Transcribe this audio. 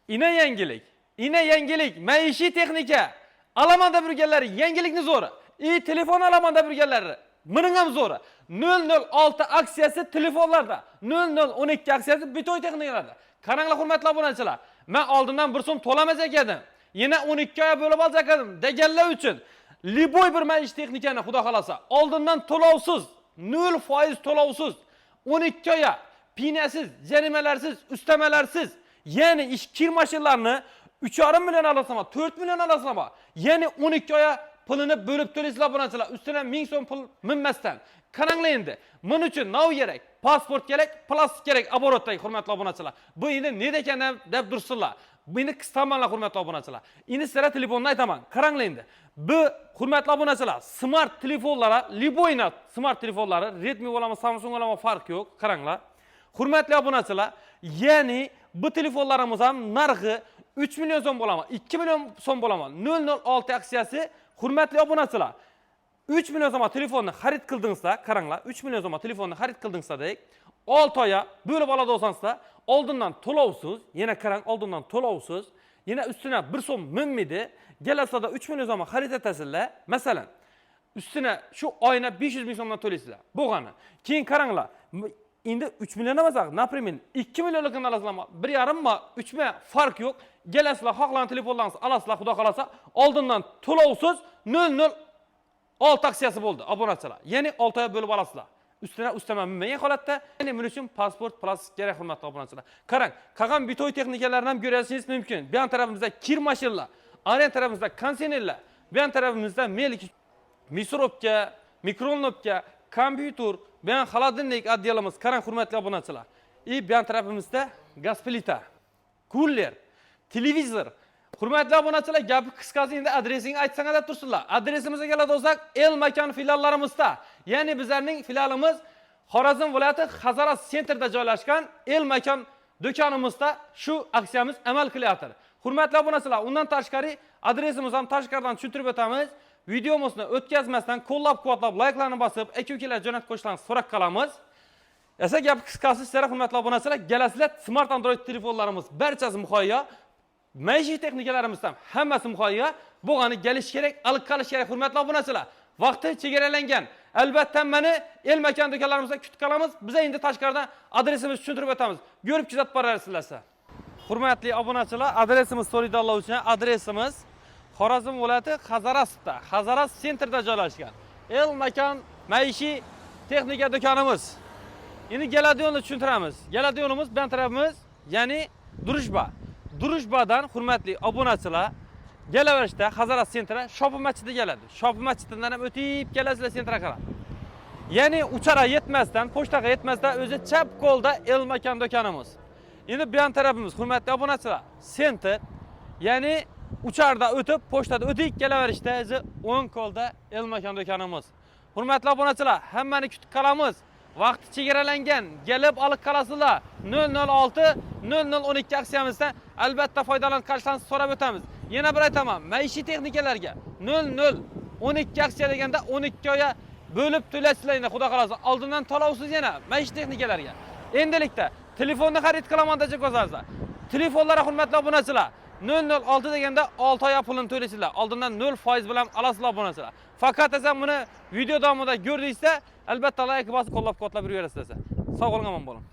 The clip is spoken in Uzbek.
Ine yangilik. Ine yangilik. Maishiy texnika. Alamanda birgalari yangilikni zo'ri. Telefon alamanda birgalari. Mening ham zo'ri. 006 aksiyasi telefonlarda. 0012 aksiyasi bitoy texnikalarda. Qaranglar hurmatli obunachilar. Men oldindan 1 so'm to'lamas ekandim. Yana 12 oy bo'lib olsak edim deganlar uchun liboy bir maishiy texnikani xudo xolasa oldindan to'lovsiz, 0% to'lovsiz 12 oy pinasiz, jarimalarsiz, ustamalarsiz, ya'ni ish kir mashinalarini 3,5 million alasizlar, 4 million alasizlar. Ya'ni 12 oy pulini bo'lib to'laysizlar obunachilar. Ustidan 1000 so'm pul minmasdan. Qaranglar endi. Men uchun nav kerak, pasport kerak, plastik kerak oborotdagi hurmatli obunachilar. Bu endi neda ekan deb dursinlar. Beni qistamanlar hurmatli obunachilar. Endi sizlarga telefonni aytaman. Qaranglar endi. Bu hurmatli obunachilar, smart telefonlara, liboyna smart telefonlari, Redmi bo'lami, Samsung bo'lami farq yo'q. Qaranglar. Hurmatli obunachilar, ya'ni bu telefonlarimiz ham narxi 3 million so'm bo'lami, 2 million so'm bo'lami. 006 aksiyasi hurmatli obunachilar. 3 million so'm telefonni xarid qildingizda, qaranglar, 3 million so'm telefonni xarid qildingizda-dek 6 oy bo'lib oladi olsanizda, oldindan to'lovsiz, yana qarang, oldindan to'lovsiz, yana ustidan 1 so'm minmaydi. Gelasada 3 million so'm xarid etasizlar. Masalan, üstüne şu oyna 500 ming so'mdan to'laysizlar. Bo'lgani. Keyin qaranglar. Endi 3 million emas, например, 2 millionlikni alasizlar. 1,5 mi, 3 mi fark yo'q. Gelasizlar, xohlagan telefonlaringizni alasizlar, xudo xolasa, oldindan to'lovsiz 006 aksiyasi bo'ldi, obunachilar. Ya'ni 6 oy bo'lib olasizlar. Üstüne ustama minmagan holatda, ya'ni men uchun pasport, plastik kerak hurmatli obunachilar. Qarang, qolgan bitoy texnikalarini ham ko'rishingiz mumkin. Bu yon tarafimizda kir mashinlar, aren tarafimizda kontenerlar, bu yon tarafimizda mikrobka, mikronobka, kompyuter, bu yon xolodilnik отделimiz, qarang hurmatli obunachilar. Bu yon tarafimizda gaz plita, cooler, televizor. Hurmatli obunachilar, gapi qisqasi endi adresini aytsang deb tursinlar. Adresimizga keladigan bo'lsak, El Makon filiallarimizda, ya'ni bizlarning filialimiz Xorazm viloyati Hazaras sentrida joylashgan El Makon do'konimizda shu aksiyamiz amal qilyapti. Hurmatli obunachilar, undan tashqari adresimizni ham tashqaridan tushuntirib o'tamiz. Videomizni o'tkazmasdan qo'llab-quvvatlab, like-larni bosib, aka-ukalar jo'natib qo'yishlaringizni so'rab qolamiz. Esa gap qisqasi sizlar hurmatli obunachilar, kelasizlar smart Android telefonlarimiz barchasi muhayyo. Maishiy texnikalarimizdan hammasi muhayyo. Bo'lgani kelish kerak, olib qolish kerak hurmatli obunachilar. Vaqti chegaralangan. Albatta meni El Makon do'konlarimizda kutib qolamiz. Biz endi tashqaridan adresimizni tushuntirib o'tamiz. Ko'rib kuzatib borasizlar. Hurmatli obunachilar, adresimiz so'raydiganlar uchun adresimiz Xorazm viloyati Hazarasda, Hazaras sentrida joylashgan. El Makon maishiy texnika do'konimiz. Endi Galadiyonni tushuntiramiz. Galadiyonimiz bu tarafimiz, ya'ni Durishba. Durishbadan hurmatli obunachilar, kelaverishda Hazaras sentra Shopi masjidi keladi. Shopi masjididan ham o'tib kelasizlar sentra qarab. Ya'ni uchara yetmasdan, pochtaga yetmasdan o'zi chap qo'lda El Makon do'konimiz. Endi bu tarafimiz hurmatli obunachilar, sentr, ya'ni ucharda o'tib, pochtada o'tib kelaverishda o'zi o'ng qo'lda El Makon do'konimiz. Hurmatli obunachilar, hammani kutib qolamiz. Vaqti chegaralangan, kelib olib qolasizlar. 006 0012 aksiyamizdan albatta foydalanib qolishlaringizni so'rab o'tamiz. Yana bir aytaman, maishiy texnikalarga 0012 aksiya deganda 12 oy bo'lib to'laysizlar, xudo xolasa. Oldindan to'lovsiz yana maishiy texnikalarga. Endilikda telefonni xarid qilaman deb qo'yasizlar. Telefonlar hurmatli obunachilar, 006 deganda 6 oy pulini to'laysizlar. Oldindan 0% bilan olasizlar obunachilar. Faqat esa buni video davomida ko'rdingizda, albatta like bosib qo'llab-quvvatlab yuraverasizlar. Sog' bo'ling, omon bo'ling.